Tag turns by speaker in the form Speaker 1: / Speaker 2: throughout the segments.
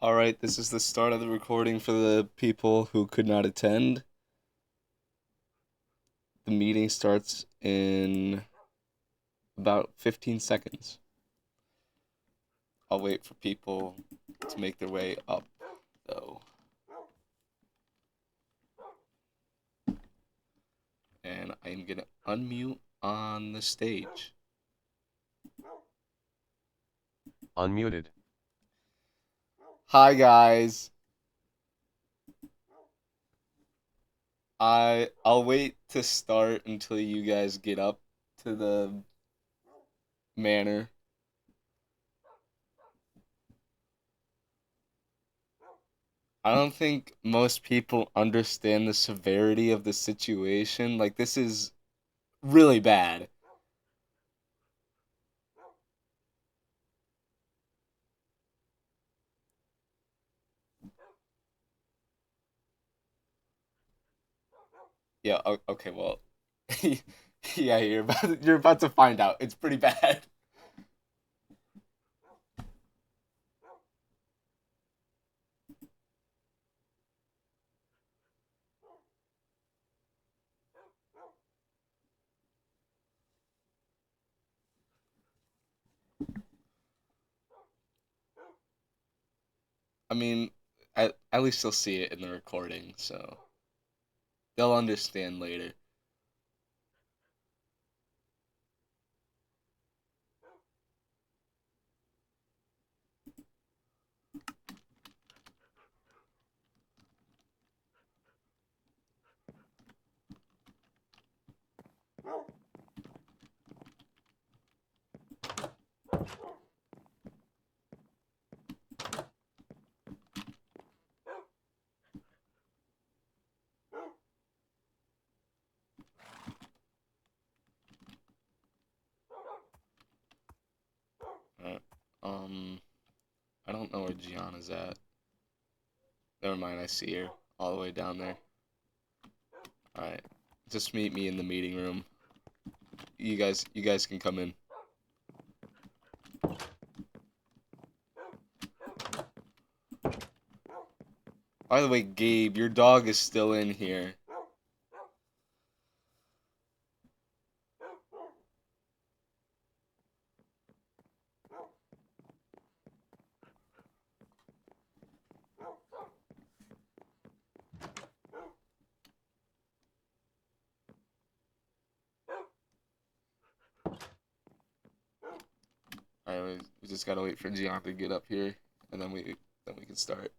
Speaker 1: Alright, this is the start of the recording for the people who could not attend. The meeting starts in about 15 seconds. I'll wait for people to make their way up, though. And I'm gonna unmute on the stage.
Speaker 2: Unmuted.
Speaker 1: Hi, guys. I'll wait to start until you guys get up to the manor. I don't think most people understand the severity of the situation. Like, this is really bad. Yeah, okay, well, yeah, you're about to find out. It's pretty bad. I mean, at least they'll see it in the recording, so they'll understand later. Uh, um, I don't know where Gianna's at. Never mind, I see her all the way down there. All right, just meet me in the meeting room. You guys can come in. By the way, Gabe, your dog is still in here. All right, we just gotta wait for Gianna to get up here, and then we can start.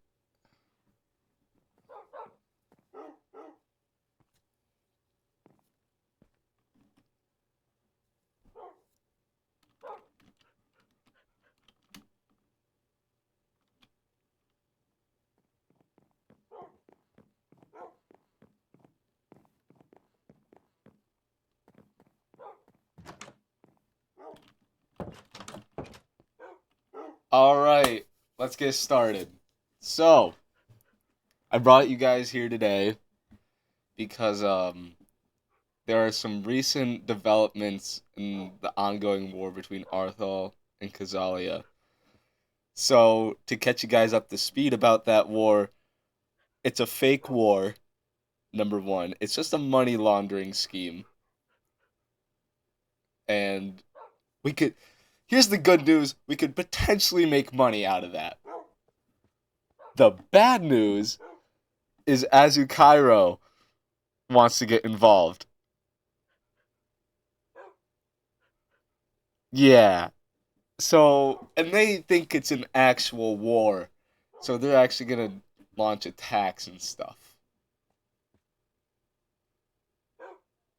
Speaker 1: All right, let's get started. So, I brought you guys here today because there are some recent developments in the ongoing war between Arthal and Kazalia. So, to catch you guys up to speed about that war, it's a fake war, number one. It's just a money laundering scheme. And we could here's the good news, we could potentially make money out of that. The bad news is Azukairo wants to get involved. Yeah. So, and they think it's an actual war. So they're actually going to launch attacks and stuff.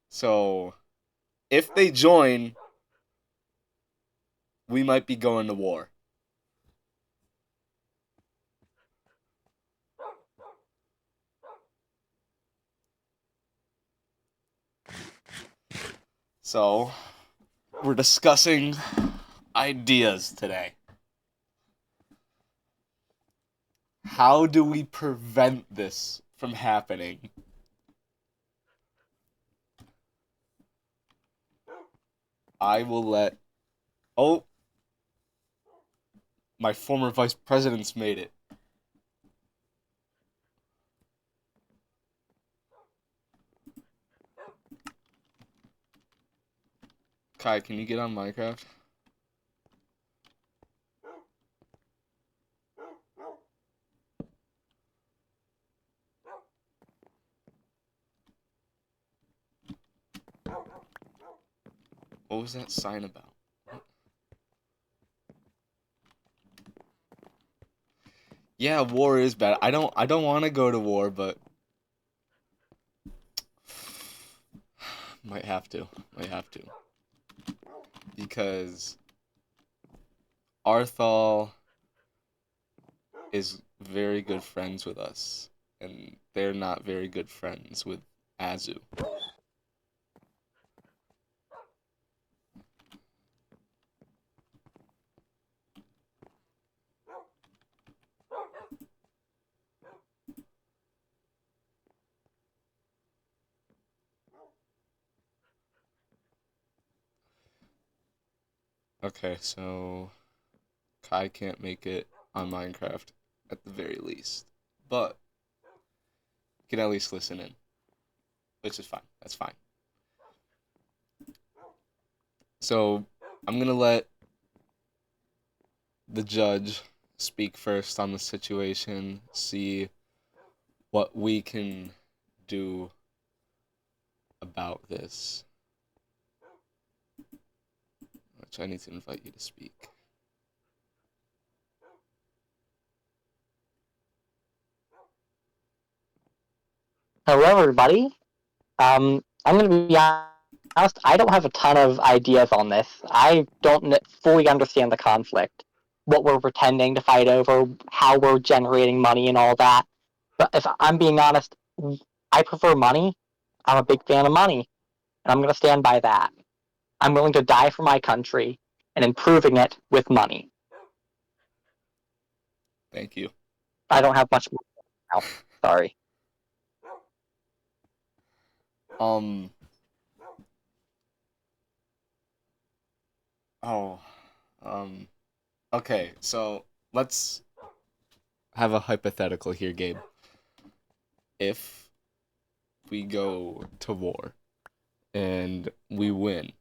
Speaker 1: So, if they join, we might be going to war. So, we're discussing ideas today. How do we prevent this from happening? I will let. Oh, my former vice president's made it. Kai, can you get on Minecraft? What was that sign about? Yeah, war is bad. I don't want to go to war, but might have to. Might have to. Because Arthal is very good friends with us, and they're not very good friends with Azu. Okay, so Kai can't make it on Minecraft at the very least, but you can at least listen in, which is fine. That's fine. So I'm gonna let the judge speak first on the situation, see what we can do about this. Which I need to invite you to speak.
Speaker 3: Hello, everybody. I'm going to be honest, I don't have a ton of ideas on this. I don't fully understand the conflict, what we're pretending to fight over, how we're generating money, and all that. But if I'm being honest, I prefer money. I'm a big fan of money, and I'm going to stand by that. I'm willing to die for my country and improving it with money.
Speaker 1: Thank you.
Speaker 3: I don't have much more now. Sorry.
Speaker 1: Um. Oh. Um. Okay, so let's have a hypothetical here, Gabe. If we go to war and we win,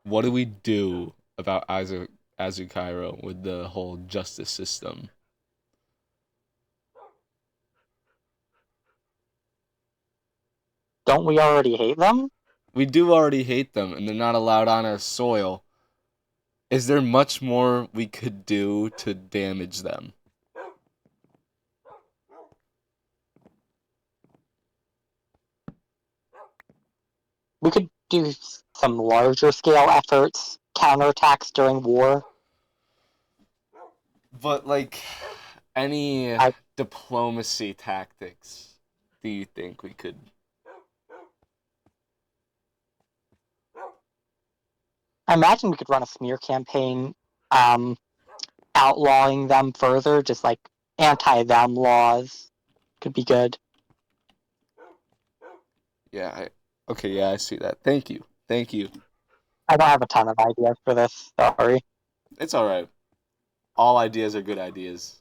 Speaker 1: what do we do about Azukairo with the whole justice system?
Speaker 3: Don't we already hate them?
Speaker 1: We do already hate them, and they're not allowed on our soil. Is there much more we could do to damage them?
Speaker 3: We could do some larger scale efforts, counterattacks during war.
Speaker 1: But, like, any
Speaker 3: I,
Speaker 1: diplomacy tactics do you think we could?
Speaker 3: I imagine we could run a smear campaign, um, outlawing them further, just like anti-them laws could be good.
Speaker 1: Yeah, okay, yeah, I see that. Thank you. Thank you.
Speaker 3: I don't have a ton of ideas for this. Sorry.
Speaker 1: It's all right. All ideas are good ideas,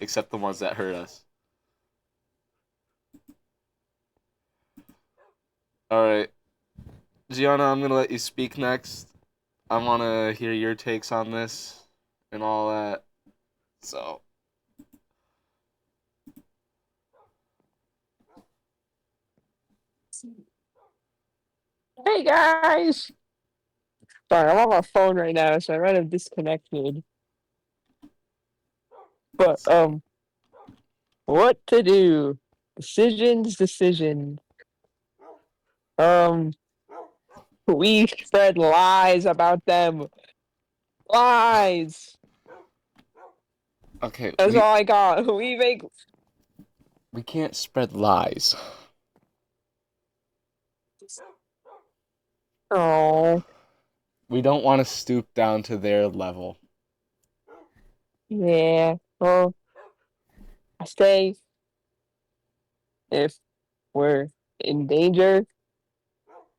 Speaker 1: except the ones that hurt us. All right, Gianna, I'm gonna let you speak next. I want to hear your takes on this and all that. So,
Speaker 4: Hey guys! Sorry, I'm on my phone right now, so I might have disconnected. But what to do? Decision. Um, we spread lies about them. Lies.
Speaker 1: okay,
Speaker 4: That's
Speaker 1: we
Speaker 4: all I got. We make.
Speaker 1: we can't spread lies.
Speaker 4: Oh,
Speaker 1: We don't want to stoop down to their level.
Speaker 4: yeah. Well, I say if we're in danger,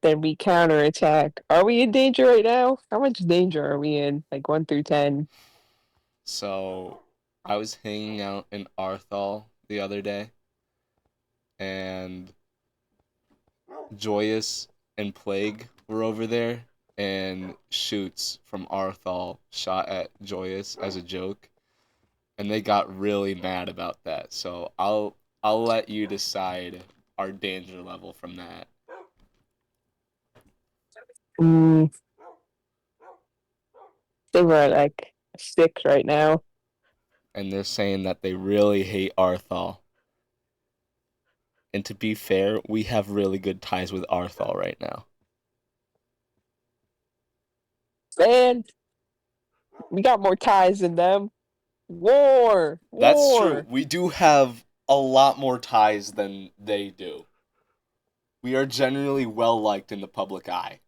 Speaker 4: then we counterattack. Are we in danger right now? How much danger are we in? Like 1 through 10?
Speaker 1: So, I was hanging out in Arthal the other day, and Joyous and Plague were over there, and shoots from Arthal shot at Joyous as a joke, and they got really mad about that. So I'll let you decide our danger level from that.
Speaker 4: Mm, they were at like 6 right now.
Speaker 1: And they're saying that they really hate Arthal. And to be fair, we have really good ties with Arthal right now.
Speaker 4: Man, we got more ties than them. War,
Speaker 1: That's true.
Speaker 4: war.
Speaker 1: We do have a lot more ties than they do. We are generally well liked in the public eye.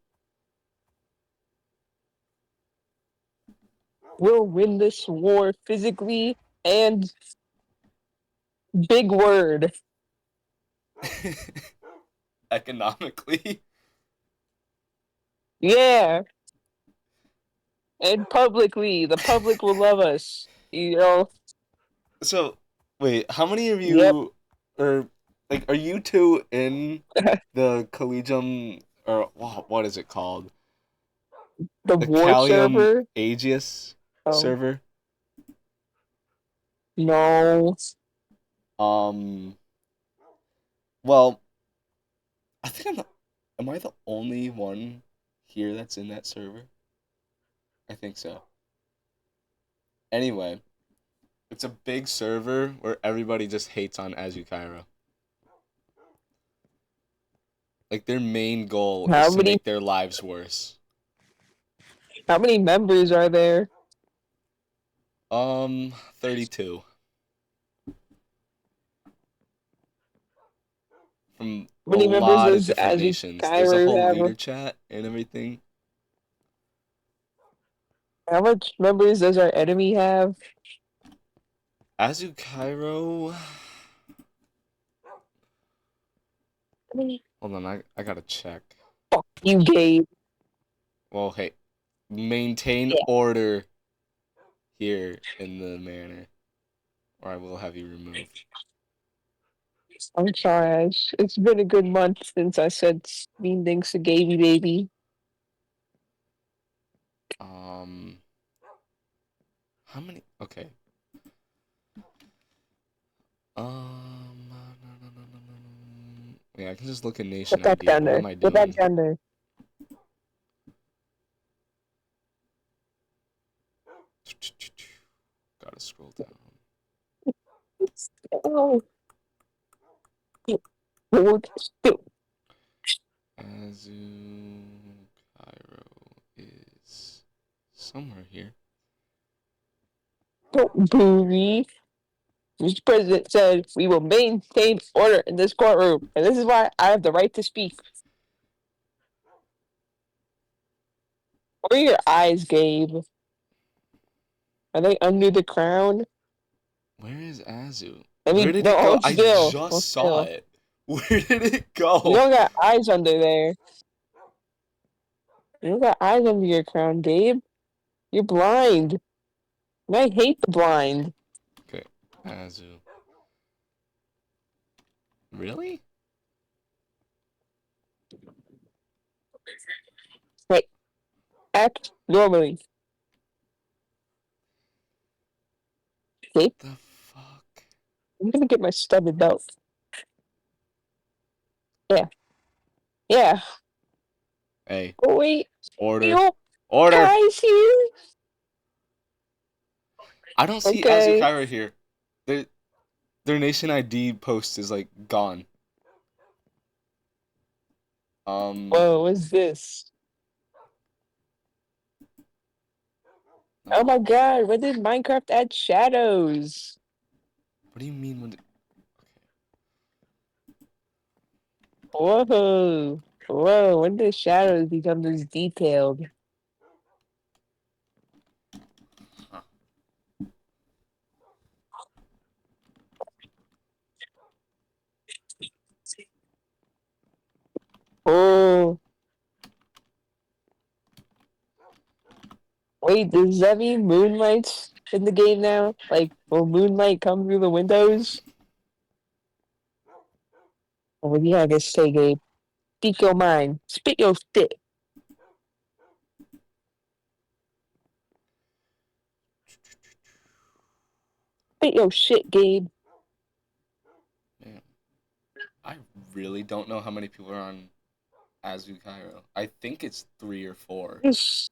Speaker 4: We'll win this war physically and big word.
Speaker 1: Economically.
Speaker 4: Yeah, and publicly. The public will love us. You know.
Speaker 1: So, wait, how many of
Speaker 4: Yep.
Speaker 1: you are you two in the Collegium or what is it called?
Speaker 4: The
Speaker 1: The
Speaker 4: war
Speaker 1: Callium
Speaker 4: server.
Speaker 1: Aegis
Speaker 4: Oh
Speaker 1: server?
Speaker 4: no.
Speaker 1: Um, well, I think am I the only one here that's in that server? I think so. Anyway, it's a big server where everybody just hates on Azukaira. Like their main goal
Speaker 4: How
Speaker 1: is to
Speaker 4: many
Speaker 1: make their lives worse.
Speaker 4: how many members are there?
Speaker 1: 32. From
Speaker 4: How
Speaker 1: a
Speaker 4: many members
Speaker 1: lot of
Speaker 4: does
Speaker 1: different
Speaker 4: Azu
Speaker 1: nations. There's a
Speaker 4: Kyra
Speaker 1: whole
Speaker 4: have?
Speaker 1: leader chat and everything.
Speaker 4: How much members does our enemy have?
Speaker 1: Azukairo.
Speaker 4: I mean,
Speaker 1: Hold on, I gotta check.
Speaker 4: fuck you, Gabe.
Speaker 1: Well, hey, maintain
Speaker 4: Yeah.
Speaker 1: order here in the manor, or I will have you removed.
Speaker 4: I'm sorry. It's been a good month since I said mean things to Gaby baby.
Speaker 1: How many? Okay. Yeah, I can just look at nation
Speaker 4: Put that
Speaker 1: ID.
Speaker 4: down
Speaker 1: What
Speaker 4: there.
Speaker 1: am I
Speaker 4: Put that
Speaker 1: doing?
Speaker 4: down there.
Speaker 1: Gotta scroll down.
Speaker 4: Oh.
Speaker 1: Azu Cairo is somewhere here.
Speaker 4: Don't boo me. Mr. President said we will maintain order in this courtroom, and this is why I have the right to speak. Where are your eyes, Gabe? Are they under the crown?
Speaker 1: Where is Azu?
Speaker 4: I
Speaker 1: Where
Speaker 4: mean,
Speaker 1: did
Speaker 4: no,
Speaker 1: it go?
Speaker 4: hold
Speaker 1: I
Speaker 4: still.
Speaker 1: just
Speaker 4: Hold
Speaker 1: saw
Speaker 4: still.
Speaker 1: it. Where did it
Speaker 4: You
Speaker 1: go?
Speaker 4: don't got eyes under there. You don't got eyes under your crown, Gabe. You're blind. And I hate the blind.
Speaker 1: Okay, Azu. Really?
Speaker 4: Right. Act normally. Gabe,
Speaker 1: The fuck?
Speaker 4: I'm gonna get my studded belt. Yeah. Yeah.
Speaker 1: Hey,
Speaker 4: Oh, wait.
Speaker 1: order.
Speaker 4: You
Speaker 1: Order!
Speaker 4: guys here?
Speaker 1: I don't see
Speaker 4: Okay.
Speaker 1: Azukaira here. Their nation ID post is like gone.
Speaker 4: Whoa, what's this? Oh
Speaker 1: No.
Speaker 4: my god, when did Minecraft add shadows?
Speaker 1: What do you mean when?
Speaker 4: Whoa. Whoa, when did shadows become this detailed?
Speaker 1: Huh.
Speaker 4: Oh. Wait, does that mean Moonlight's in the game now? Like, will Moonlight come through the windows? Oh, yeah, I guess say, Gabe. Speak your mind. Spit your stick. Ain't no shit, Gabe.
Speaker 1: Man, I really don't know how many people are on Azu Cairo. I think it's 3 or 4.
Speaker 4: There's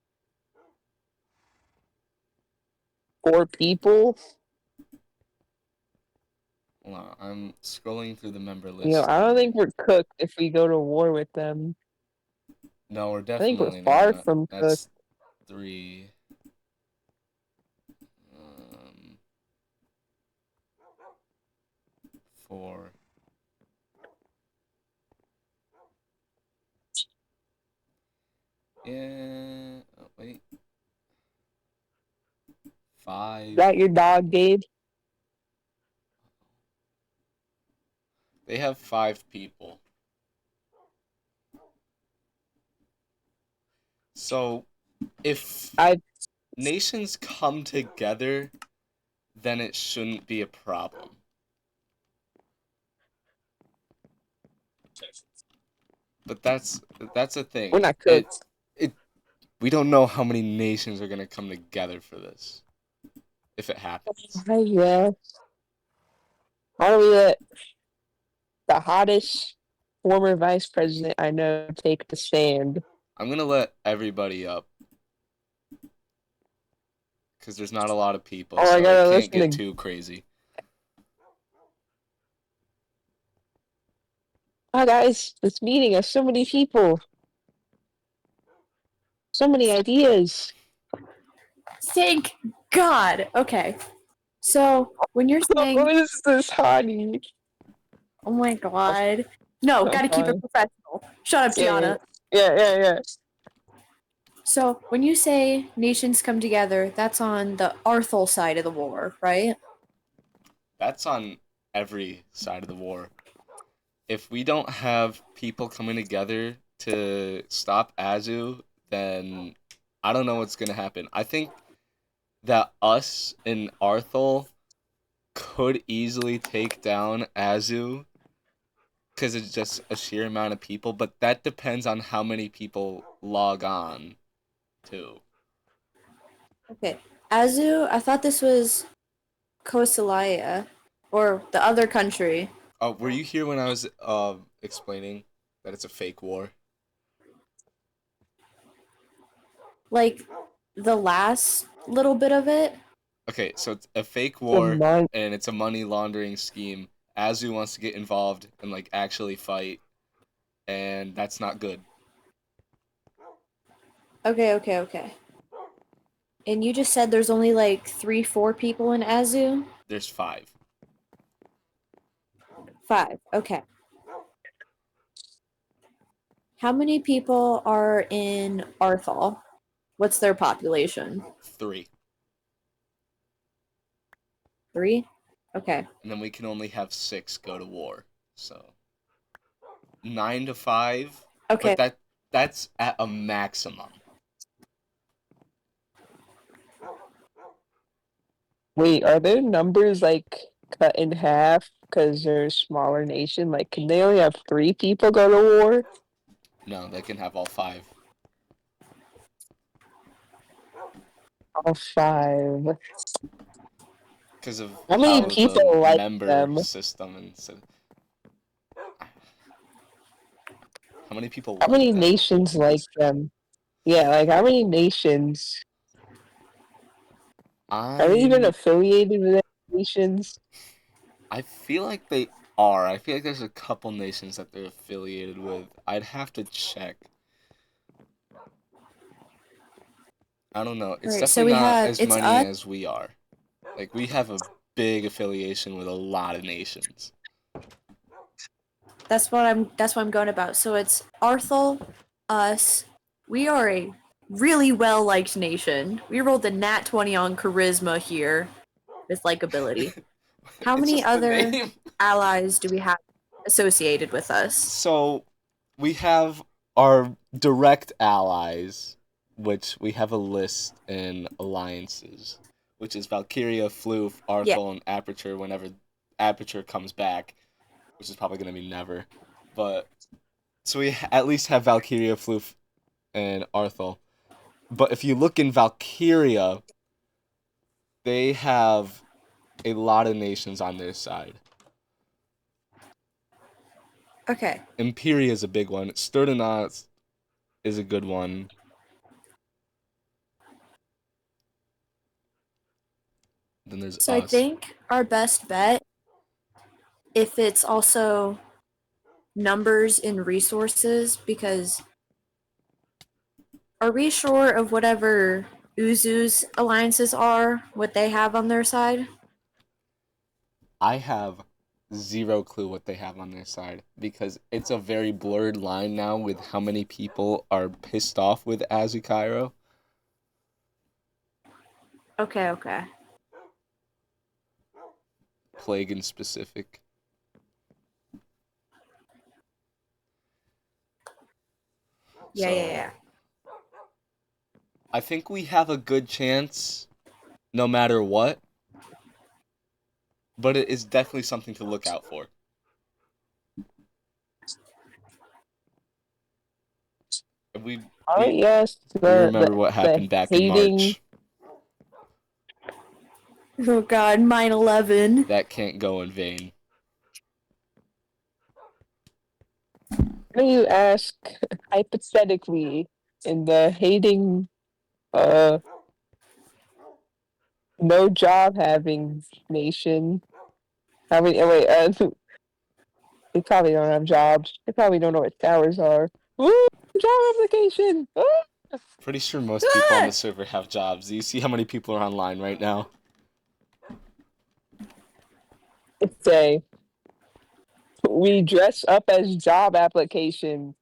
Speaker 4: 4 people.
Speaker 1: Hold on, I'm scrolling through the member
Speaker 4: You know,
Speaker 1: list.
Speaker 4: I don't think we're cooked if we go to war with them.
Speaker 1: No, we're
Speaker 4: I think we're
Speaker 1: definitely
Speaker 4: far
Speaker 1: not.
Speaker 4: from cooked.
Speaker 1: That's 3. 4. Yeah. Oh, wait.
Speaker 4: Is
Speaker 1: 5.
Speaker 4: that your dog, Gabe?
Speaker 1: They have 5 people. So, if
Speaker 4: I
Speaker 1: nations come together, then it shouldn't be a problem. But that's a thing.
Speaker 4: we're not cooked.
Speaker 1: We don't know how many nations are gonna come together for this. If it happens.
Speaker 4: Yeah. Why don't we let the hottest former vice president I know take the stand?
Speaker 1: I'm gonna let everybody up. Because there's not a lot of people,
Speaker 4: Oh, I
Speaker 1: so it
Speaker 4: gotta
Speaker 1: can't
Speaker 4: listen
Speaker 1: get
Speaker 4: to.
Speaker 1: too crazy.
Speaker 4: Oh, guys, this meeting has so many people, so many ideas.
Speaker 5: Thank God. Okay. So when you're saying,
Speaker 4: What is this, honey?
Speaker 5: oh my God. No,
Speaker 4: That's
Speaker 5: gotta keep it
Speaker 4: fine.
Speaker 5: professional. Shut up,
Speaker 4: Yeah,
Speaker 5: Tiana.
Speaker 4: yeah.
Speaker 5: So when you say nations come together, that's on the Arthel side of the war, right?
Speaker 1: That's on every side of the war. If we don't have people coming together to stop Azu, then I don't know what's gonna happen. I think that us and Arthel could easily take down Azu because it's just a sheer amount of people, but that depends on how many people log on too.
Speaker 5: Okay. Azu, I thought this was Kosalia, or the other country.
Speaker 1: Oh, were you here when I was explaining that it's a fake war?
Speaker 5: Like, the last little bit of it.
Speaker 1: Okay, so it's a fake
Speaker 4: The
Speaker 1: war
Speaker 4: month.
Speaker 1: and it's a money laundering scheme. Azu wants to get involved and like actually fight, and that's not good.
Speaker 5: Okay. And you just said there's only like 3, 4 people in Azu?
Speaker 1: There's 5.
Speaker 5: 5. Okay. How many people are in Arthal? What's their population?
Speaker 1: 3.
Speaker 5: 3? Okay.
Speaker 1: And then we can only have 6 go to war. So 9 to 5,
Speaker 5: Okay.
Speaker 1: but that's at a maximum.
Speaker 4: Wait, are their numbers like cut in half because they're a smaller nation? Like, can they only have 3 people go to war?
Speaker 1: No, they can have all 5.
Speaker 4: All 5.
Speaker 1: Because of
Speaker 4: How many
Speaker 1: how
Speaker 4: people
Speaker 1: the
Speaker 4: like
Speaker 1: member
Speaker 4: them?
Speaker 1: system and so how many people
Speaker 4: How
Speaker 1: like
Speaker 4: many
Speaker 1: them?
Speaker 4: nations like them? Yeah, like how many nations? Are they even
Speaker 1: I'm
Speaker 4: affiliated with any nations?
Speaker 1: I feel like they are. I feel like there's a couple nations that they're affiliated with. I'd have to check. I don't know. It's
Speaker 5: Alright, so
Speaker 1: definitely
Speaker 5: we
Speaker 1: not
Speaker 5: have
Speaker 1: as
Speaker 5: it's
Speaker 1: many
Speaker 5: us.
Speaker 1: as we are. Like we have a big affiliation with a lot of nations.
Speaker 5: That's what I'm going about. So it's Arthal, us. We are a really well liked nation. We rolled a nat 20 on charisma here with likability. How
Speaker 1: It's
Speaker 5: many
Speaker 1: just the
Speaker 5: other
Speaker 1: name.
Speaker 5: allies do we have associated with us?
Speaker 1: So we have our direct allies, which we have a list in alliances, which is Valkyria, Floof,
Speaker 5: Yeah.
Speaker 1: Arthel, and Aperture whenever Aperture comes back, which is probably going to be never. But so we at least have Valkyria, Floof, and Arthel. But if you look in Valkyria, they have a lot of nations on their side.
Speaker 5: Okay.
Speaker 1: Imperia is a big one. Sturdonot is a good one. Then there's
Speaker 5: So I
Speaker 1: us.
Speaker 5: think our best bet, if it's also numbers and resources, because are we sure of whatever Uzu's alliances are, what they have on their side?
Speaker 1: I have zero clue what they have on their side because it's a very blurred line now with how many people are pissed off with Azukairo.
Speaker 5: Okay.
Speaker 1: Plague in specific.
Speaker 5: Yeah.
Speaker 1: I think we have a good chance no matter what, but it is definitely something to look out for. We
Speaker 4: Oh yes,
Speaker 1: we remember what happened back in
Speaker 4: hating.
Speaker 1: March.
Speaker 5: Oh god, 9/11.
Speaker 1: That can't go in vain.
Speaker 4: When you ask hypothetically in the hating, no job having nation. I mean, wait, they probably don't have jobs. They probably don't know what towers are. Ooh, job application. Ooh.
Speaker 1: Pretty sure most people on the server have jobs. Do you see how many people are online right now?
Speaker 4: Say we dress up as job applications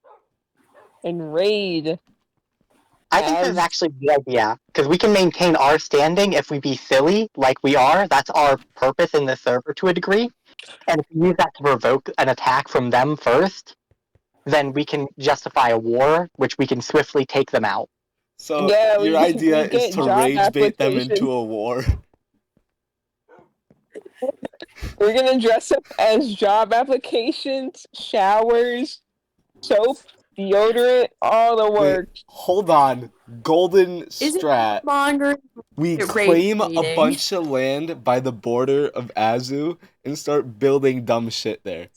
Speaker 4: and raid.
Speaker 3: I think that's
Speaker 4: As
Speaker 3: actually a good idea, because we can maintain our standing if we be silly, like we are. That's our purpose in the server to a degree. And if we use that to provoke an attack from them first, then we can justify a war, which we can swiftly take them out.
Speaker 1: So
Speaker 4: yeah,
Speaker 1: your
Speaker 4: we
Speaker 1: idea
Speaker 4: we
Speaker 1: is
Speaker 4: get
Speaker 1: to
Speaker 4: job
Speaker 1: rage bait them
Speaker 4: applications.
Speaker 1: into a war.
Speaker 4: We're gonna dress up as job applications, showers, soap, deodorant, all the
Speaker 1: Wait,
Speaker 4: work.
Speaker 1: hold on. Golden
Speaker 5: Is it
Speaker 1: strat.
Speaker 5: mongering?
Speaker 1: We
Speaker 5: Rage
Speaker 1: claim a
Speaker 5: baiting.
Speaker 1: bunch of land by the border of Azu and start building dumb shit there.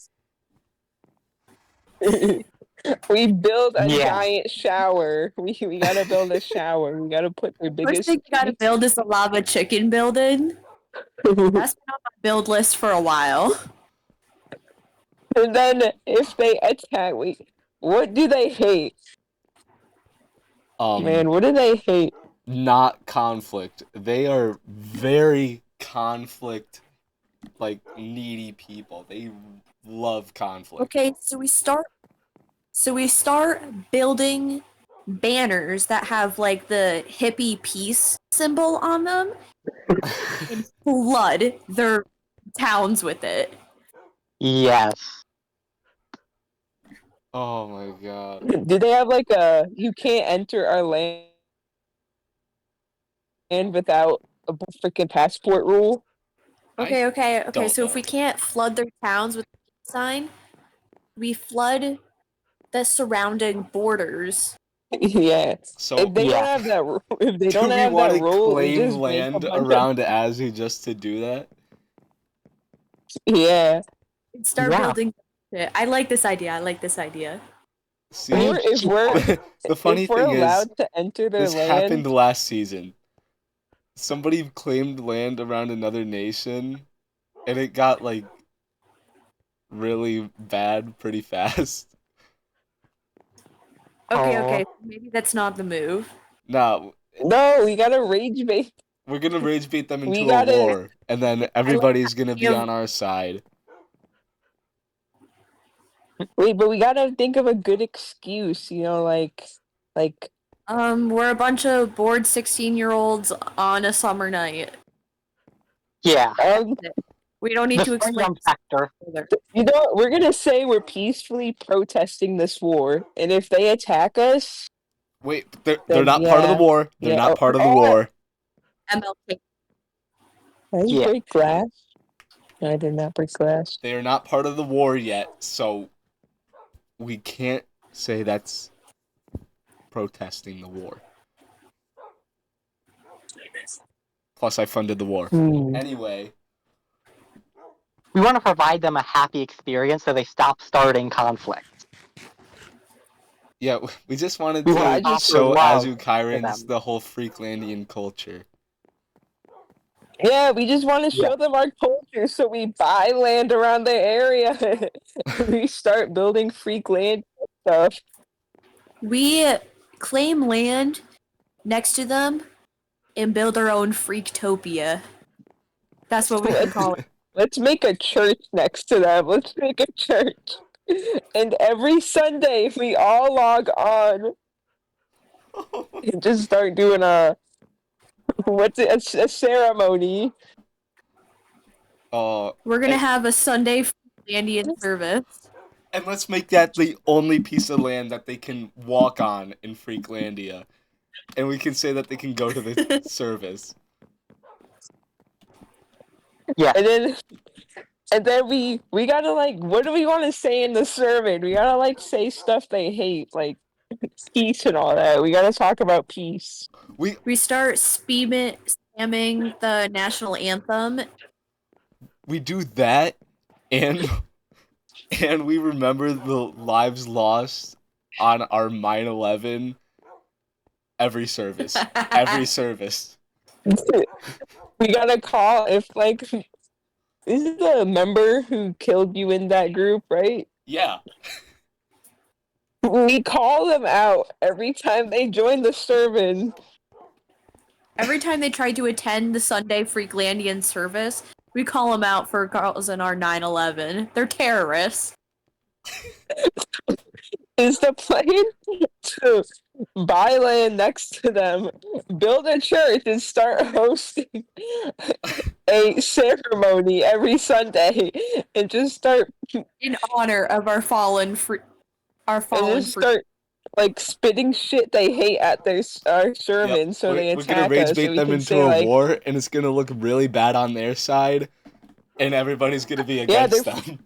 Speaker 4: We build a
Speaker 3: Yeah.
Speaker 4: giant shower. We gotta build a shower. We gotta put the
Speaker 5: First
Speaker 4: biggest.
Speaker 5: thing you gotta build is a lava chicken building. That's been on my build list for a while.
Speaker 4: And then if they attack, what do they hate? Man, what do they hate?
Speaker 1: Not conflict. They are very conflict, like needy people. They love conflict.
Speaker 5: Okay, so we start building banners that have like the hippie peace symbol on them and flood their towns with it.
Speaker 3: Yes.
Speaker 1: Oh my god.
Speaker 4: Do they have like a you can't enter our land without a freaking passport rule?
Speaker 5: Okay.
Speaker 1: don't
Speaker 5: So if
Speaker 1: know.
Speaker 5: we can't flood their towns with the peace sign, we flood the surrounding borders.
Speaker 4: Yeah.
Speaker 1: So
Speaker 4: If they don't
Speaker 3: Yeah.
Speaker 4: have that, if they
Speaker 1: do
Speaker 4: don't
Speaker 1: we
Speaker 4: have
Speaker 1: want
Speaker 4: that
Speaker 1: to
Speaker 4: rule, we
Speaker 1: claim
Speaker 4: just make a
Speaker 1: land
Speaker 4: bunch
Speaker 1: around Azu just to do that?
Speaker 4: Yeah.
Speaker 5: And start
Speaker 3: Yeah.
Speaker 5: building shit. I like this idea.
Speaker 1: See,
Speaker 3: I mean,
Speaker 1: the funny
Speaker 4: If we're
Speaker 1: thing is,
Speaker 4: allowed to enter their
Speaker 1: this happened
Speaker 4: land,
Speaker 1: last season. Somebody claimed land around another nation, and it got like really bad pretty fast.
Speaker 5: Okay. Maybe that's not the move.
Speaker 1: Now,
Speaker 4: no, we gotta rage bait.
Speaker 1: we're gonna rage bait them
Speaker 4: We
Speaker 1: into a
Speaker 4: gotta
Speaker 1: war, and then everybody's gonna be on our side.
Speaker 4: wait, but we gotta think of a good excuse. Like
Speaker 5: We're a bunch of bored 16-year-olds on a summer night.
Speaker 3: Yeah.
Speaker 5: We don't need
Speaker 3: The
Speaker 5: to explain
Speaker 3: freedom factor.
Speaker 5: further.
Speaker 4: we're gonna say we're peacefully protesting this war, and if they attack us,
Speaker 1: Wait, they're
Speaker 4: then
Speaker 1: not part of the war. They're not part of the war.
Speaker 5: MLK.
Speaker 4: Did I
Speaker 3: Yeah.
Speaker 4: break glass? No, I did not break glass.
Speaker 1: They are not part of the war yet, so we can't say that's protesting the war. Plus, I funded the war. Anyway,
Speaker 3: We want to provide them a happy experience so they stop starting conflicts.
Speaker 1: Yeah, we just wanted
Speaker 3: We want
Speaker 4: I
Speaker 1: to
Speaker 3: to
Speaker 4: just-
Speaker 3: offer
Speaker 1: show
Speaker 3: love
Speaker 1: Azu
Speaker 3: to
Speaker 1: Kyrans
Speaker 3: them.
Speaker 1: the whole Freaklandian culture.
Speaker 4: Yeah, we just want to
Speaker 3: Yeah.
Speaker 4: show them our culture, so we buy land around their area. We start building freak land stuff.
Speaker 5: We claim land next to them and build our own Freaktopia. That's what we can call it.
Speaker 4: Let's make a church next to them. Let's make a church. And every Sunday, we all log on and just start doing a ceremony.
Speaker 5: We're gonna
Speaker 1: and,
Speaker 5: have a Sunday Freaklandian service.
Speaker 1: and let's make that the only piece of land that they can walk on in Freaklandia. And we can say that they can go to the service.
Speaker 3: Yeah.
Speaker 4: And then we gotta like, what do we want to say in the sermon? We gotta like say stuff they hate, like peace and all that. We gotta talk about peace.
Speaker 5: We start spamming the national anthem.
Speaker 1: We do that, and and we remember the lives lost on our 9/11 every service. Every service.
Speaker 4: We gotta call if like, is it the member who killed you in that group, right?
Speaker 1: Yeah.
Speaker 4: We call them out every time they join the sermon.
Speaker 5: Every time they try to attend the Sunday Freaklandian service, we call them out for causing our 9/11. They're terrorists.
Speaker 4: Is the plan to buy land next to them, build a church, and start hosting a ceremony every Sunday, and just start
Speaker 5: In honor of our fallen
Speaker 4: and just start like spitting shit they hate at our sermons, so they
Speaker 1: We're gonna
Speaker 4: attack
Speaker 1: rage
Speaker 4: us. So
Speaker 1: bait
Speaker 4: we
Speaker 1: them
Speaker 4: can
Speaker 1: into
Speaker 4: say
Speaker 1: a
Speaker 4: like,
Speaker 1: war, and it's gonna look really bad on their side, and everybody's gonna be
Speaker 4: Yeah,
Speaker 1: against them.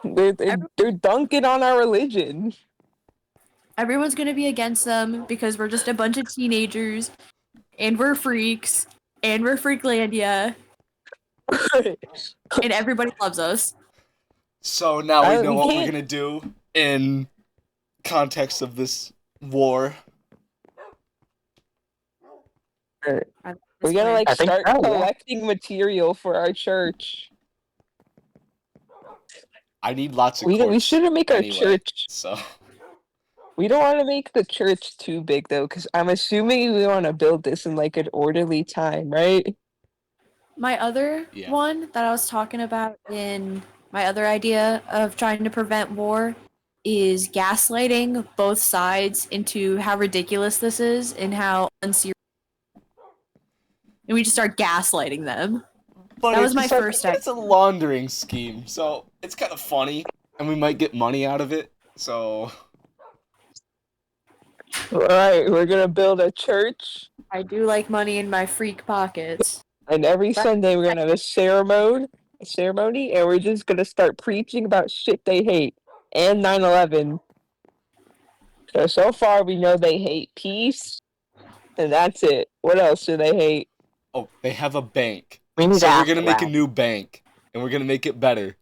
Speaker 4: they're dunking on our religion.
Speaker 5: Everyone's gonna be against them because we're just a bunch of teenagers, and we're freaks, and we're Freaklandia, and everybody loves us.
Speaker 1: So now we know
Speaker 4: we
Speaker 1: what we're
Speaker 4: can't-
Speaker 1: gonna do in context of this war.
Speaker 4: We gotta like
Speaker 3: I think
Speaker 4: start
Speaker 3: so, yeah.
Speaker 4: collecting material for our church.
Speaker 1: I need lots of
Speaker 4: We
Speaker 1: quartz
Speaker 4: shouldn't make our
Speaker 1: anyway,
Speaker 4: church.
Speaker 1: so
Speaker 4: We don't want to make the church too big though, because I'm assuming we want to build this in like an orderly time, right?
Speaker 5: My other
Speaker 1: Yeah.
Speaker 5: one that I was talking about in my other idea of trying to prevent war is gaslighting both sides into how ridiculous this is and how unserious. And we just start gaslighting them.
Speaker 1: but
Speaker 5: That was my
Speaker 1: it's like-
Speaker 5: first
Speaker 1: It's a laundering scheme, so it's kind of funny, and we might get money out of it. So
Speaker 4: Alright, we're gonna build a church,
Speaker 5: I do like money in my freak pockets.
Speaker 4: and every Sunday we're gonna have a ceremony, and we're just gonna start preaching about shit they hate and 9/11. So far we know they hate peace, and that's it. What else do they hate?
Speaker 1: oh, they have a bank,
Speaker 3: We need
Speaker 1: so
Speaker 3: to
Speaker 1: we're
Speaker 3: ask
Speaker 1: gonna make a
Speaker 3: around.
Speaker 1: new bank, and we're gonna make it better.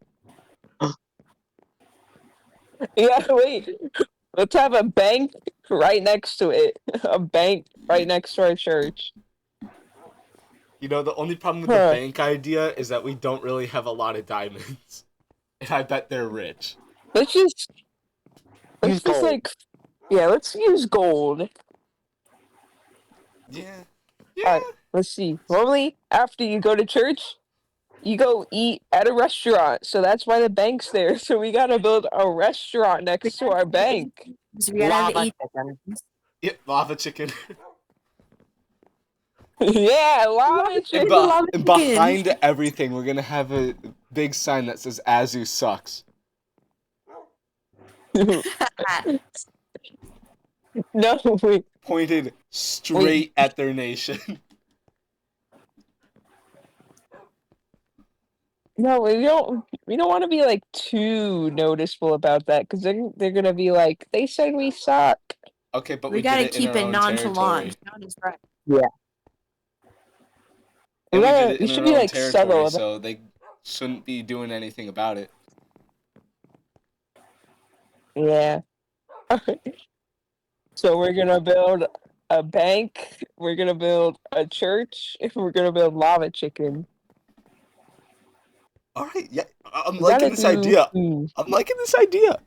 Speaker 4: Yeah, wait. Let's have a bank right next to it. A bank right next to our church.
Speaker 1: You know, the only problem with the
Speaker 4: Huh.
Speaker 1: bank idea is that we don't really have a lot of diamonds, and I bet they're rich.
Speaker 4: Let's just
Speaker 3: Use gold.
Speaker 4: like, yeah, let's use gold.
Speaker 1: Yeah.
Speaker 4: Alright, let's see. Normally, after you go to church, you go eat at a restaurant. So that's why the bank's there. So we gotta build a restaurant next to our bank.
Speaker 5: So we gotta have
Speaker 3: Lava
Speaker 5: eat.
Speaker 3: chicken.
Speaker 1: Yeah, lava chicken.
Speaker 4: Yeah, lava
Speaker 1: And,
Speaker 4: chicken.
Speaker 1: and behind everything, we're gonna have a big sign that says "Azu sucks."
Speaker 4: No, wait.
Speaker 1: Pointed straight at their nation.
Speaker 4: No, we don't. We don't want to be like too noticeable about that because they're gonna be like, they said we suck.
Speaker 1: Okay, but
Speaker 5: We
Speaker 1: we
Speaker 5: gotta
Speaker 1: did it in
Speaker 5: keep
Speaker 1: our
Speaker 5: it
Speaker 1: own
Speaker 5: nonchalant.
Speaker 1: territory.
Speaker 5: Not as right.
Speaker 1: And we did it
Speaker 4: We
Speaker 1: in
Speaker 4: should
Speaker 1: our
Speaker 4: be
Speaker 1: own
Speaker 4: like
Speaker 1: territory,
Speaker 4: subtle.
Speaker 1: so they shouldn't be doing anything about it.
Speaker 4: Yeah. So we're gonna build a bank. We're gonna build a church. We're gonna build lava chicken.
Speaker 1: All right, yeah, I'm
Speaker 4: We
Speaker 1: liking
Speaker 4: gotta
Speaker 1: this
Speaker 4: do.
Speaker 1: idea. I'm liking this idea.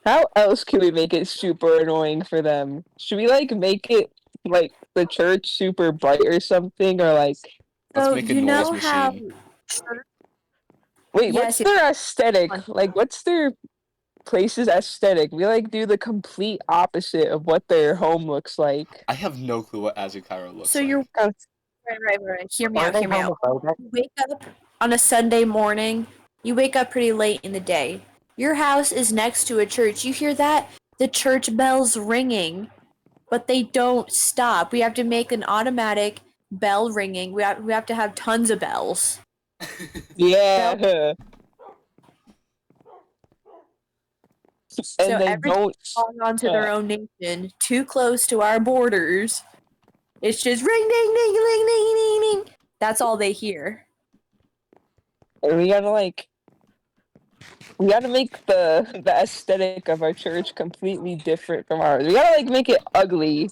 Speaker 4: How else can we make it super annoying for them? Should we like make it like the church super bright or something, or like
Speaker 1: Let's
Speaker 5: So
Speaker 1: make a
Speaker 5: you
Speaker 1: noise
Speaker 5: know how
Speaker 1: machine.
Speaker 4: wait, what's
Speaker 5: yes,
Speaker 4: their aesthetic? Like, what's their place's aesthetic? We like do the complete opposite of what their home looks like.
Speaker 1: I have no clue what Azukaira looks
Speaker 5: so
Speaker 1: like.
Speaker 5: you're
Speaker 4: Uh,
Speaker 5: right. Hear me
Speaker 3: Are
Speaker 5: out.
Speaker 3: they
Speaker 5: Hear me out.
Speaker 3: homophobic?
Speaker 5: You wake up on a Sunday morning. You wake up pretty late in the day. Your house is next to a church. You hear that? The church bells ringing, but they don't stop. We have to make an automatic bell ringing. We have to have tons of bells.
Speaker 4: Yeah,
Speaker 5: So
Speaker 4: and they
Speaker 5: every
Speaker 4: don't.
Speaker 5: belong onto
Speaker 4: Uh,
Speaker 5: their own nation, too close to our borders. It's just ring ding ding ding ding ding ding. That's all they hear.
Speaker 4: and we gotta make the aesthetic of our church completely different from ours. We gotta like make it ugly,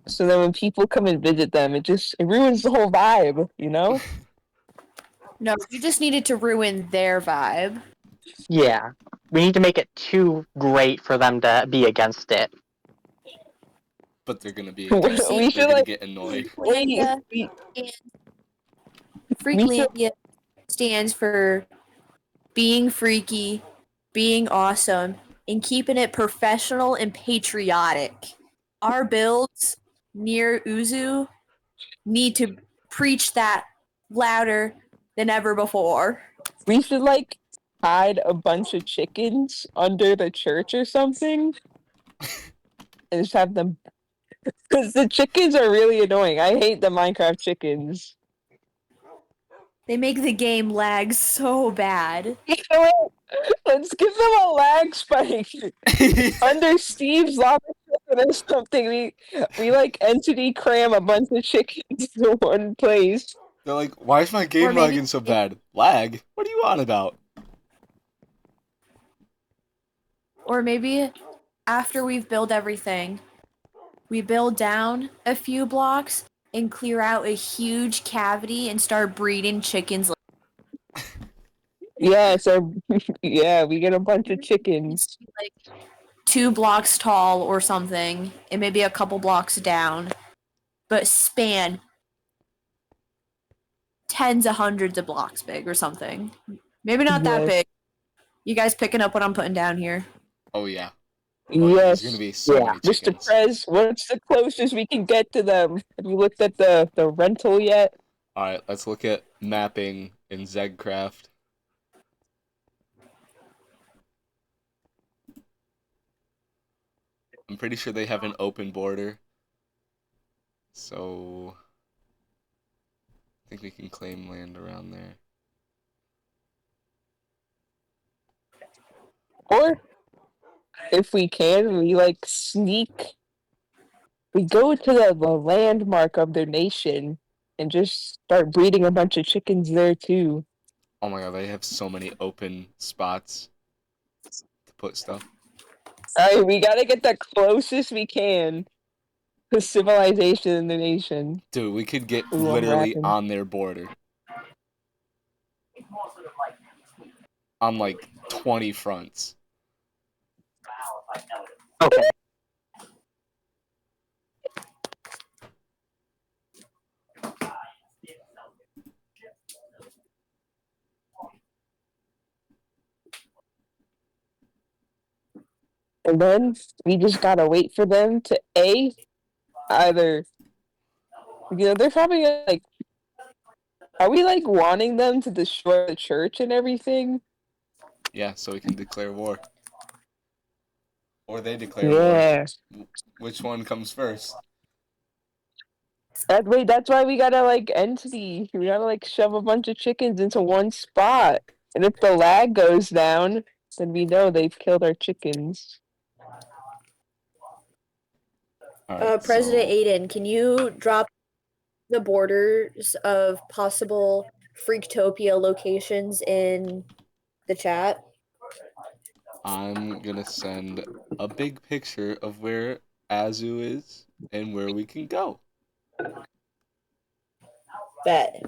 Speaker 4: so that when people come and visit them, it ruins the whole vibe, you know?
Speaker 5: No, you just needed to ruin their vibe.
Speaker 3: Yeah. We need to make it too great for them to be against it.
Speaker 1: But they're gonna be against
Speaker 5: See,
Speaker 4: We
Speaker 1: it. They're
Speaker 4: should
Speaker 1: gonna
Speaker 4: like
Speaker 1: get annoyed.
Speaker 4: wait.
Speaker 5: Freaklandia
Speaker 4: We,
Speaker 5: and
Speaker 4: we should
Speaker 5: Freaklandia stands for being freaky, being awesome, and keeping it professional and patriotic. Our builds near Uzu need to preach that louder than ever before.
Speaker 4: like hide a bunch of chickens under the church or something, and just have them because the chickens are really annoying. I hate the Minecraft chickens.
Speaker 5: They make the game lag so bad.
Speaker 4: You know what? Let's give them a lag spike under Steve's lava chicken or something. We like entity cram a bunch of chickens to one place.
Speaker 1: They're like, why is my
Speaker 5: Or
Speaker 1: game
Speaker 5: maybe
Speaker 1: lagging so bad? Lag? What are you on about?
Speaker 5: or maybe after we've built everything, we build down a few blocks and clear out a huge cavity and start breeding chickens.
Speaker 4: Yeah, so yeah, we get a bunch of chickens.
Speaker 5: Like 2 blocks tall or something, and maybe a couple blocks down, but span tens of hundreds of blocks big or something. Maybe not that
Speaker 4: Yes.
Speaker 5: big. You guys picking up what I'm putting down here?
Speaker 1: Oh yeah. Oh yeah, there's gonna
Speaker 4: Yes.
Speaker 1: be so
Speaker 3: Yeah.
Speaker 1: many
Speaker 4: Mr.
Speaker 1: chickens.
Speaker 4: Prez, what's the closest we can get to them? Have you looked at the rental yet?
Speaker 1: Alright, let's look at mapping in Zegcraft. I'm pretty sure they have an open border. So I think we can claim land around there.
Speaker 4: Or if we can, we like sneak. We go to the landmark of their nation and just start breeding a bunch of chickens there too.
Speaker 1: Oh my god, they have so many open spots to put stuff.
Speaker 4: Alright, we gotta get the closest we can to civilization in the nation.
Speaker 1: Dude, we could get
Speaker 4: Ooh, I'm
Speaker 1: literally
Speaker 4: rapping.
Speaker 1: on their border. On like 20 fronts.
Speaker 3: Okay.
Speaker 4: And then we just gotta wait for them to either they're probably like, are we like wanting them to destroy the church and everything?
Speaker 1: Yeah, so we can declare war. Or they declare war.
Speaker 4: Yeah.
Speaker 1: Which one comes first?
Speaker 4: That's why we gotta like entity. We gotta like shove a bunch of chickens into one spot. And if the lag goes down, then we know they've killed our chickens.
Speaker 1: Alright,
Speaker 5: President
Speaker 1: so
Speaker 5: Aiden, can you drop the borders of possible Freaktopia locations in the chat?
Speaker 1: I'm gonna send a big picture of where Azu is and where we can go.
Speaker 5: Bet.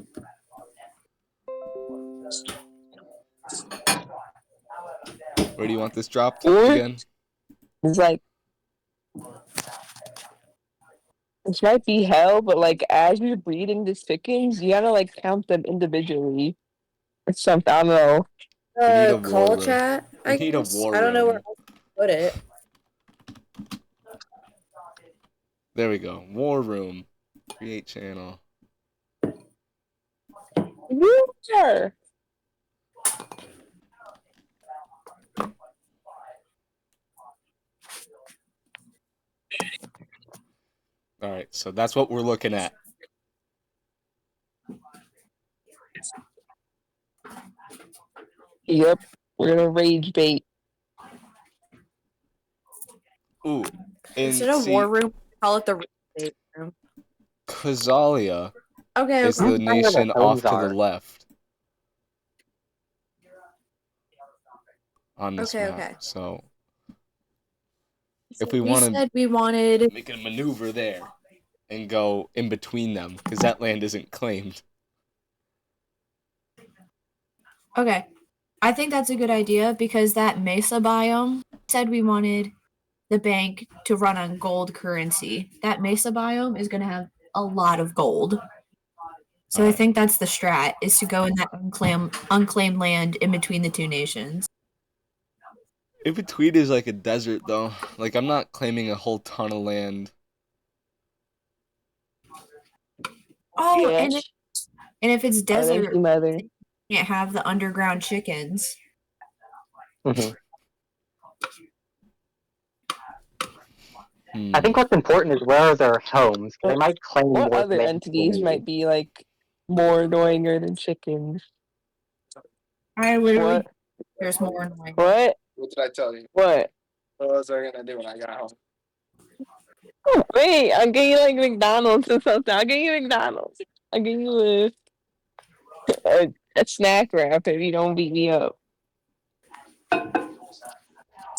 Speaker 1: Where do you want this dropped
Speaker 4: Or
Speaker 1: again?
Speaker 4: it's like this might be hell, but like as you're breeding the chickens, you gotta like count them individually or something. I don't know.
Speaker 1: We need a war
Speaker 5: Call
Speaker 1: room.
Speaker 5: chat,
Speaker 1: We
Speaker 5: I
Speaker 1: need a
Speaker 5: guess.
Speaker 1: war
Speaker 5: I don't know where
Speaker 1: room.
Speaker 5: else to put it.
Speaker 1: There we go. War room. Create channel.
Speaker 4: War.
Speaker 1: All right, so that's what we're looking at.
Speaker 4: Yep. We're gonna rage bait.
Speaker 1: Ooh,
Speaker 5: Instead
Speaker 1: and
Speaker 5: of war
Speaker 1: see,
Speaker 5: room, call it the real estate room.
Speaker 1: Kazalia
Speaker 5: Okay,
Speaker 1: is
Speaker 5: okay.
Speaker 1: the
Speaker 3: That's not where
Speaker 1: nation
Speaker 3: the
Speaker 1: off
Speaker 3: homes
Speaker 1: to the
Speaker 3: are.
Speaker 1: left on this
Speaker 5: Okay,
Speaker 1: map.
Speaker 5: okay.
Speaker 1: So
Speaker 5: So
Speaker 1: if we
Speaker 5: we
Speaker 1: want to
Speaker 5: said we wanted.
Speaker 1: make a maneuver there and go in between them, because that land isn't claimed.
Speaker 5: Okay. I think that's a good idea because that Mesa biome said we wanted the bank to run on gold currency. That Mesa biome is going to have a lot of gold. So I
Speaker 1: Alright.
Speaker 5: think that's the strat, is to go in that unclaimed land in between the two nations.
Speaker 1: In between is like a desert, though. Like, I'm not claiming a whole ton of land.
Speaker 5: Oh,
Speaker 4: Yeah.
Speaker 5: and if it's
Speaker 4: Oh, thank
Speaker 5: desert,
Speaker 4: you, mother.
Speaker 5: you can't have the underground chickens.
Speaker 3: Hmm.
Speaker 1: Hmm.
Speaker 3: I think what's important is where are their homes, 'cause they might claim
Speaker 4: What
Speaker 3: more
Speaker 4: other
Speaker 3: land
Speaker 4: entities
Speaker 3: than
Speaker 4: might be like more annoyinger than chickens?
Speaker 5: I literally
Speaker 4: What?
Speaker 5: there's more annoying.
Speaker 4: What?
Speaker 6: What did I tell you?
Speaker 4: What?
Speaker 6: What was I gonna do when I got home?
Speaker 4: Wait, I'll get you like McDonald's or something. I'll get you McDonald's. I'll get you a snack wrap if you don't beat me up.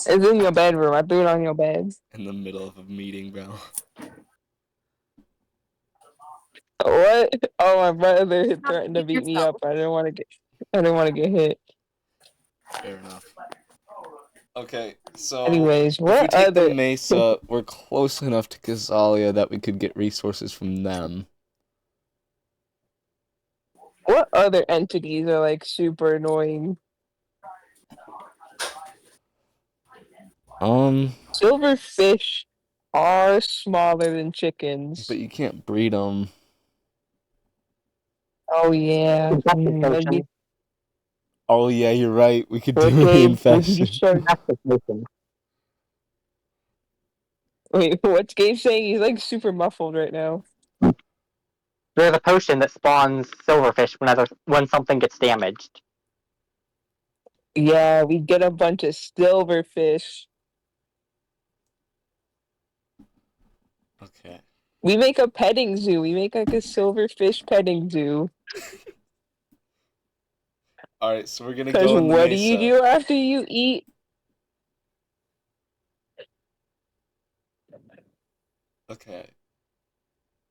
Speaker 4: It's in your bedroom. I threw it on your bed.
Speaker 1: In the middle of a meeting, bro.
Speaker 4: What? Oh, my brother had
Speaker 5: Stop
Speaker 4: threatened to
Speaker 5: beating
Speaker 4: beat me
Speaker 5: yourself.
Speaker 4: up. I didn't want to get. I didn't want to get hit.
Speaker 1: Fair enough. Okay, so
Speaker 4: Anyways,
Speaker 1: if we
Speaker 4: what
Speaker 1: take the
Speaker 4: other?
Speaker 1: Mesa, we're close enough to Kazalia that we could get resources from them.
Speaker 4: What other entities are like super annoying? Silverfish are smaller than chickens.
Speaker 1: But you can't breed them.
Speaker 4: Oh yeah.
Speaker 3: infested
Speaker 4: That'd be
Speaker 3: potion.
Speaker 1: Oh yeah, you're right. We could
Speaker 4: what
Speaker 1: do
Speaker 4: Gabe? We could
Speaker 1: reinfestation.
Speaker 4: just start.
Speaker 3: Infested potion.
Speaker 4: Wait, what's Gabe saying? He's like super muffled right now.
Speaker 3: There's a potion that spawns silverfish when something gets damaged.
Speaker 4: Yeah, we get a bunch of silverfish.
Speaker 1: Okay.
Speaker 4: We make a petting zoo. We make like a silverfish petting zoo.
Speaker 1: All right, so we're gonna
Speaker 4: Because
Speaker 1: go in the
Speaker 4: what do you
Speaker 1: Mesa.
Speaker 4: do after you eat?
Speaker 1: Okay.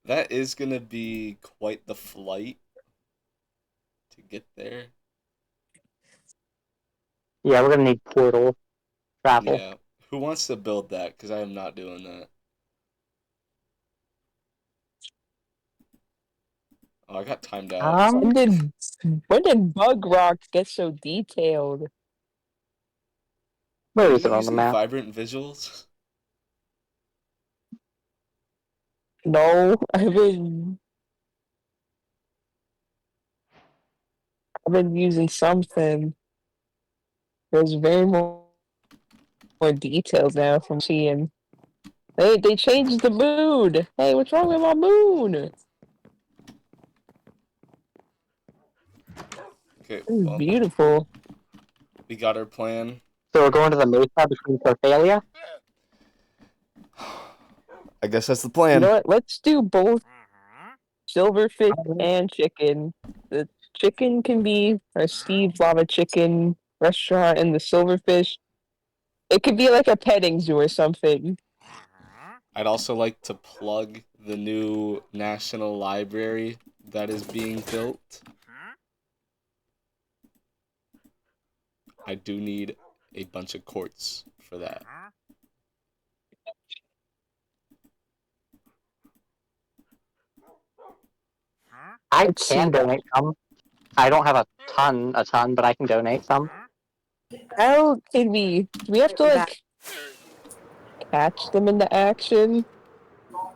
Speaker 1: That is gonna be quite the flight to get there.
Speaker 3: Yeah, we're gonna need portal travel.
Speaker 1: Yeah. Who wants to build that? Because I am not doing that. Oh, I got timed out.
Speaker 4: When did Bug Rock get so detailed?
Speaker 3: Where
Speaker 1: Are
Speaker 3: is
Speaker 1: you
Speaker 3: it on the
Speaker 1: using
Speaker 3: map?
Speaker 1: vibrant visuals?
Speaker 4: No, I've been using something. There's very more details now from seeing. They changed the mood. Hey, what's wrong with my moon?
Speaker 1: Okay,
Speaker 4: This is
Speaker 1: well,
Speaker 4: beautiful.
Speaker 1: we got our plan.
Speaker 3: So we're going to the Mesa between Corthalia.
Speaker 1: I guess that's the
Speaker 4: You know
Speaker 1: plan.
Speaker 4: what? Let's do both silverfish and chicken. The chicken can be a Steve's Lava Chicken restaurant, and the silverfish, it could be like a petting zoo or something.
Speaker 1: I'd also like to plug the new National Library that is being built. I do need a bunch of quartz for that.
Speaker 3: I
Speaker 4: Let's
Speaker 3: can
Speaker 4: see.
Speaker 3: donate some. I don't have a ton, but I can donate some.
Speaker 4: How can we? Do we have to like catch them into action?
Speaker 1: Well,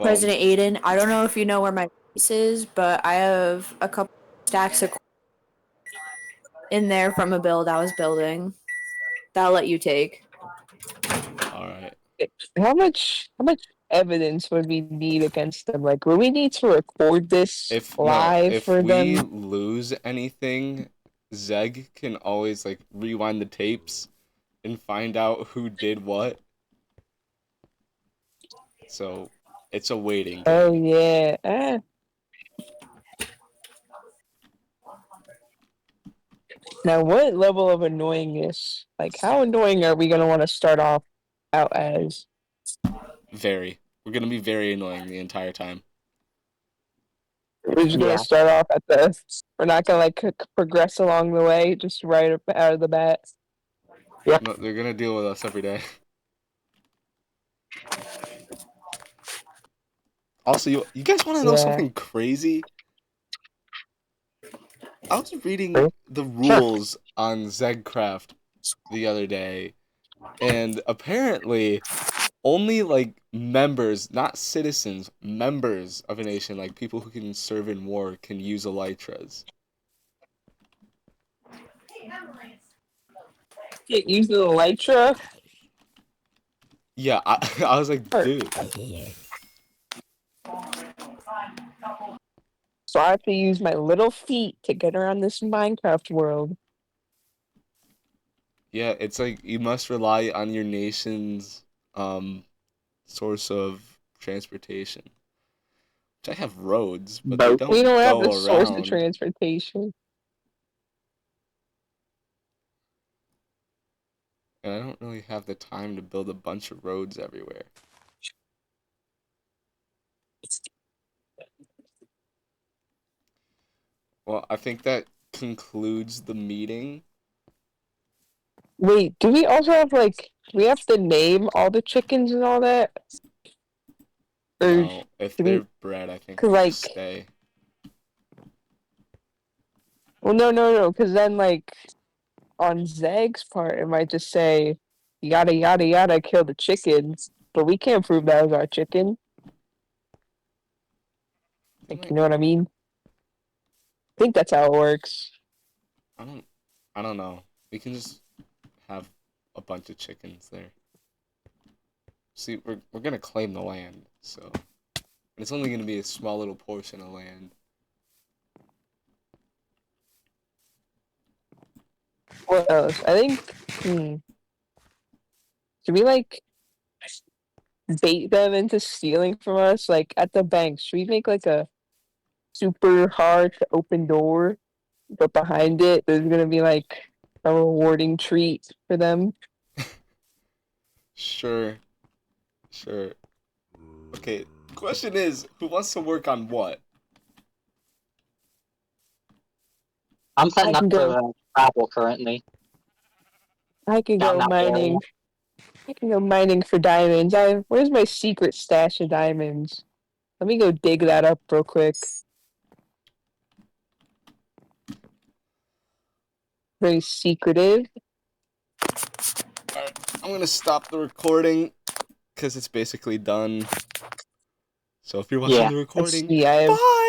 Speaker 5: President Aiden, I don't know if you know where my base is, but I have a couple stacks of in there from a build I was building. That I'll let you take.
Speaker 1: alright.
Speaker 4: How much evidence would we need against them? Like, would we need to record this live
Speaker 1: If
Speaker 4: for
Speaker 1: we
Speaker 4: them?
Speaker 1: lose anything, Zeg can always like rewind the tapes and find out who did what. So it's a waiting
Speaker 4: Oh
Speaker 1: game.
Speaker 4: yeah. Now, what level of annoyingness? Like, how annoying are we gonna want to start off out as?
Speaker 1: Very. We're gonna be very annoying the entire time.
Speaker 4: We're just gonna
Speaker 3: Yeah.
Speaker 4: start off at the. We're not gonna like progress along the way, just right up out of the bat.
Speaker 3: Yep.
Speaker 1: No, they're gonna deal with us every day. Also, you guys want to know
Speaker 4: Yeah.
Speaker 1: something crazy? I was reading
Speaker 3: Sure.
Speaker 1: the rules on Zegcraft the other day, and apparently only like members, not citizens, members of a nation, like people who can serve in war, can use elytras.
Speaker 4: Get used to the Elytra.
Speaker 1: Yeah, I was like, dude.
Speaker 4: So I have to use my little feet to get around this Minecraft world.
Speaker 1: Yeah, it's like you must rely on your nation's source of transportation. Which I have roads, but they
Speaker 3: Both.
Speaker 4: We
Speaker 1: don't
Speaker 4: don't have the
Speaker 1: go
Speaker 4: source of
Speaker 1: around.
Speaker 4: transportation.
Speaker 1: And I don't really have the time to build a bunch of roads everywhere. Well, I think that concludes the meeting.
Speaker 4: Wait, do we also have like we have to name all the chickens and all that? Or
Speaker 1: No, if
Speaker 4: do we?
Speaker 1: they're bred, I think
Speaker 4: Cause
Speaker 1: they just
Speaker 4: like,
Speaker 1: stay.
Speaker 4: well, no, because then like on Zeg's part, it might just say yada yada yada kill the chickens, but we can't prove that was our chicken. Like, you know what I mean? I think that's how it works.
Speaker 1: I don't know. We can just have a bunch of chickens there. See, we're gonna claim the land, so and it's only gonna be a small little portion of land.
Speaker 4: What else? I think. Should we like bait them into stealing from us? Like at the bank, should we make like a super hard to open door, but behind it, there's gonna be like a rewarding treat for them?
Speaker 1: Sure. Okay, question is, who wants to work on what?
Speaker 3: I'm setting
Speaker 4: I
Speaker 3: up
Speaker 4: can
Speaker 3: for
Speaker 4: go.
Speaker 3: the travel currently.
Speaker 4: I can
Speaker 3: Down
Speaker 4: go
Speaker 3: that area.
Speaker 4: mining. I can go mining for diamonds. Where's my secret stash of diamonds? Let me go dig that up real quick. Very secretive.
Speaker 1: Alright, I'm gonna stop the recording because it's basically done. So if you're watching
Speaker 3: Yeah.
Speaker 1: the
Speaker 4: Let's
Speaker 1: recording,
Speaker 4: see. I have
Speaker 1: bye!